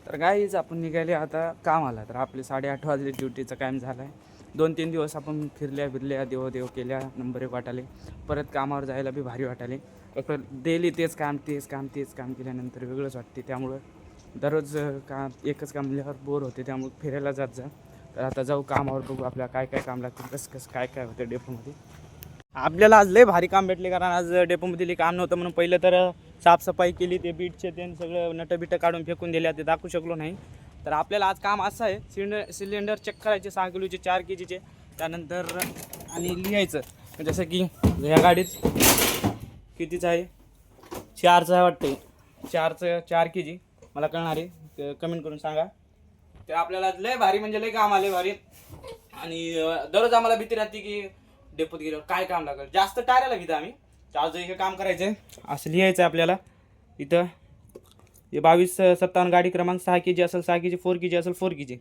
तर गाईज आपण निघाले आता कामाला. तर आपले 8:30 वाजले, ड्युटीचा टाईम झाला आहे. 2-3 दिवस आपण फिरल्या देव केल्या, नंबर 1 वाटाले. परत कामावर जायला बी भारी वाटाले. डेली तेच काम केल्यानंतर वेगळंच वाटते. त्यामुळं दररोज एकच काम लिहिल्यावर बोर होते. त्यामुळे फिरायला जात जा. तर आता जाऊ कामावर, बघू आपल्याला काय काय काम लागतं, कसं काय होतं डेपोमध्ये. आपल्याला आज लय भारी काम भेटले, कारण आज डेपोमध्ये काम नव्हतं म्हणून पहिलं तर साफसफाई केली. ते बीटचे ते सगळं नटबिटं काढून फेकून दिल्या, ते दाखवू शकलो नाही. तर आपल्याला आज काम असं आहे, सिलेंडर चेक करायचे 6 किलोचे 4 केजीचे. त्यानंतर आणि लिहायचं, जसं की ह्या गाडीत कितीचं आहे, 4चं आहे वाटते, 4 केजी. मला कळणार आहे, कमेंट करून सांगा. तर आपल्याला लय भारी म्हणजे लय काम आले भारी. आणि दररोज आम्हाला भीती राहते की डेपोत गेल्यावर काय काम लागेल. जास्त टायराला घेतो आम्ही. आज हे काम करायचं आहे, असं लिहायचं आहे आपल्याला. इथं हे 2257 गाडी क्रमांक 6 केजी असेल 6 केजी, 4 केजी असेल 4 केजी.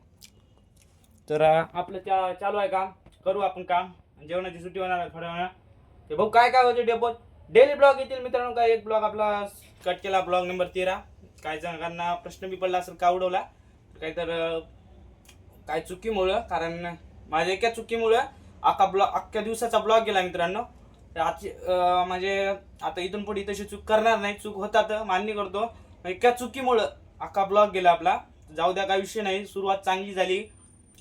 तर आपलं चालू आहे काम, करू आपण काम. जेवणाची सुट्टी होणार आहे थोड्या वेळा. ते भाऊ काय होते डेपोत डेली ब्लॉग येतील मित्रांनो. काय एक ब्लॉग आपला कट केला, ब्लॉग नंबर 13. काय जणांना प्रश्न बी पडला असेल का उडवला, काय तर काय चुकीमुळं, कारण माझ्या एका चुकीमुळं अख्ख्या दिवसाचा ब्लॉग गेला मित्रांनो. तर आजची म्हणजे आता इथून पुढे तशी चूक करणार नाही. चूक होतात मान्य करतो, एका चुकीमुळं अख्खा ब्लॉग गेला आपला. जाऊ द्या, काय विषय नाही. सुरुवात चांगली झाली,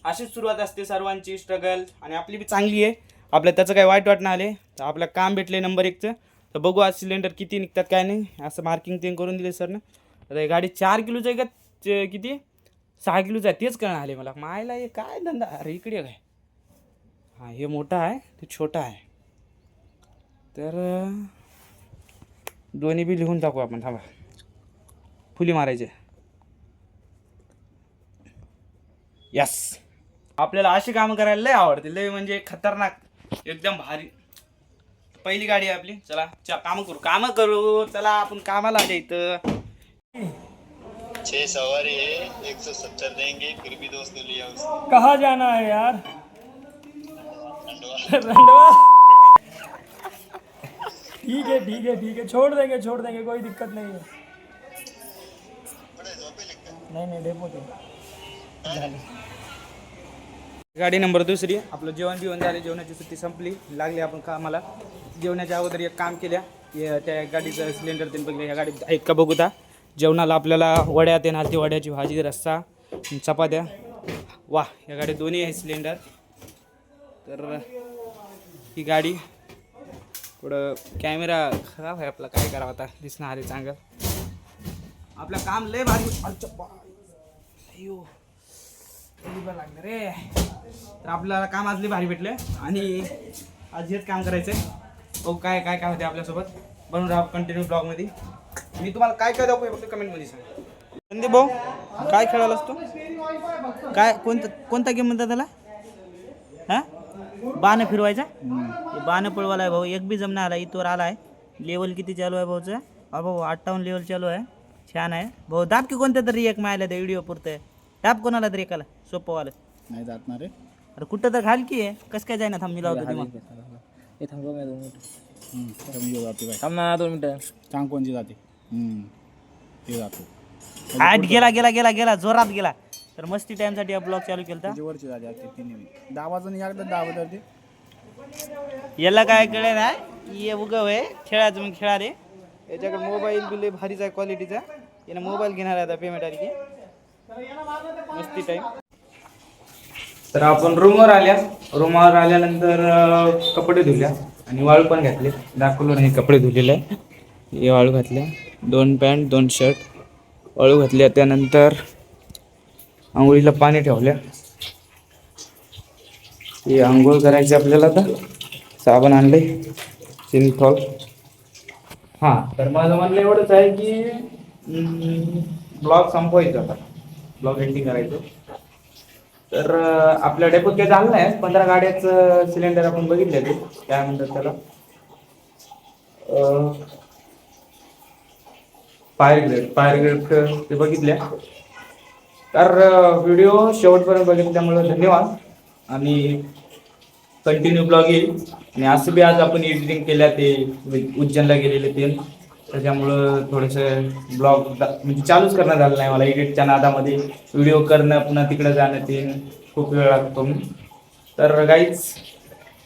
अशीच सुरुवात असते सर्वांची. स्ट्रगल आणि आपली बी चांगली आहे. आपल्या त्याचं काही वाईट वाटणं आले. तर आपलं काम भेटले नंबर 1चं. तर बघू आज सिलेंडर किती निघतात काय नाही. असं मार्किंग ते करून दिले सरनं. आता गाडी 4 किलोचं आहे का किती 6 किलोचं आहे तेच कळणं आले मला. मायला हे काय धंदा. अरे इकडे काय, हां हे मोठा आहे ते छोटा आहे. तर दोन्ही बी लिहून टाकू आपण. थांबा, फुली मारायचे. यस, आपल्याला अशी कामं करायला लय आवडते, लय म्हणजे खतरनाक, एकदम भारी. पहिली गाडी आहे आपली. चला कामं करू. चला आपण कामाला आले इथं. 6 सवारी है, 170 देंगे, फिर भी दोस्त ने लिया उसने। कहाँ जाना है यार? खंडवा। रंडवा। ठीक है, छोड़ देंगे, कोई दिक्कत नहीं है. नहीं डेपो ते गाडी नंबर 2. आपलं जेवण झाले, जेवणाची सुट्टी संपली, लागली आपण कामाला. जेवणाच्या अगोदर एक काम केल्या, त्या गाडीचं सिलेंडर ते बघले. ह्या गाडीत आहेत का बघू ता. जेवणाला आपल्याला वड्या ते नालती, वड्याची भाजी, रस्सा, चपात्या. वाह, या गाडीत दोन्ही आहे सिलेंडर. तर ही गाडी थोडं कॅमेरा खराब आहे आपला, काय करावं आता, दिसणार आहे चांगलं. आपलं काम लय भारी. अयो लागलं रे. तर आपल्याला काम आज लय भारी भेटले आणि आज हेच काम करायचं आहे. हो काय होते आपल्यासोबत. बनवून राहा कंटिन्यू ब्लॉगमध्ये. मी तुम्हाला काय दाखवू फक्त कमेंटमध्ये सांगा. संदीप भाऊ काय खेळायला असतो, काय कोणता गेम म्हणतात त्याला? हां, बाण फिरवायचा. बाण पळवायला आहे भाऊ. एक बी जमना आला, इथवर आला आहे. लेवल किती चालू आहे भाऊचं? भाऊ 58 लेवल चालू आहे. छान आहे भाऊ. दाब की कोणत्या तरी एक मायला त्या व्हिडिओ पुरतं आहे. दाब कोणाला तरी एकाला, सोपंवालं नाही जातणार रे. अरे कुठं तर घाल की आहे, कसं काय जाईना. थांब मी लावतो ते. मग हे थांबव, मी 2 मिनिटं जाते बाय. थांब ना 2 मिनिटं. सांग कोणची जाते. ते जातो. आठ गेला जोरात गेला. तर मस्ती टाइमसाठी ब्लॉग चालू केला. वरची जाते दाबाचं एकदा दाबत ते. याला काय कळे ना, ये उगव आहे खेळायचं. मग खेळा रे. याच्याकडे मोबाईल बिल भारीच आहे क्वालिटीचा. यानं मोबाईल घेणार आहे आता पेमेंट आली की. मस्ती टाईम. तर आपण रूमवर आल्यानंतर कपडे धुल्या आणि वाळू पण घातले. दाखवलो नाही कपडे धुलेले आहे. हे वाळू घातले, 2 पॅन्ट 2 शर्ट वाळू घातल्या. त्यानंतर आंघोळीला पाणी ठेवल्या. हे आंघोळ करायचे आपल्याला. आता साबण आणले, सिंथॉल. हां, तर माझं म्हणणं एवढंच आहे की ब्लॉग संपवायचं आता, ब्लॉग एंडिंग करायचं. तर आपल्या डेपोत काय झालं नाही. 15 गाड्याचं सिलेंडर आपण बघितले. ते काय म्हणतात त्याला, फायर ग्रेड ते बघितल्या. तर व्हिडिओ शेवटपर्यंत बघितल्यामुळे धन्यवाद. आणि कंटिन्यू ब्लॉग येईल. आणि असं बी आज आपण एडिटिंग केल्या, ते उज्जैनला गेलेले ते त्याच्यामुळं थोडंसं ब्लॉग म्हणजे चालूच करणं झालं नाही मला. एडिटच्या नादामध्ये व्हिडिओ करणं पुन्हा तिकडे जाणं ते खूप वेळ लागतो. तर गाईज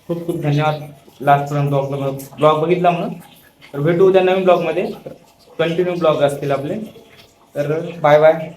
खूप खूप धन्यवाद लास्टपर्यंत ब्लॉग बघितला म्हणून. तर भेटू उद्या नवीन ब्लॉगमध्ये. कंटिन्यू ब्लॉग असतील आपले. तर बाय बाय.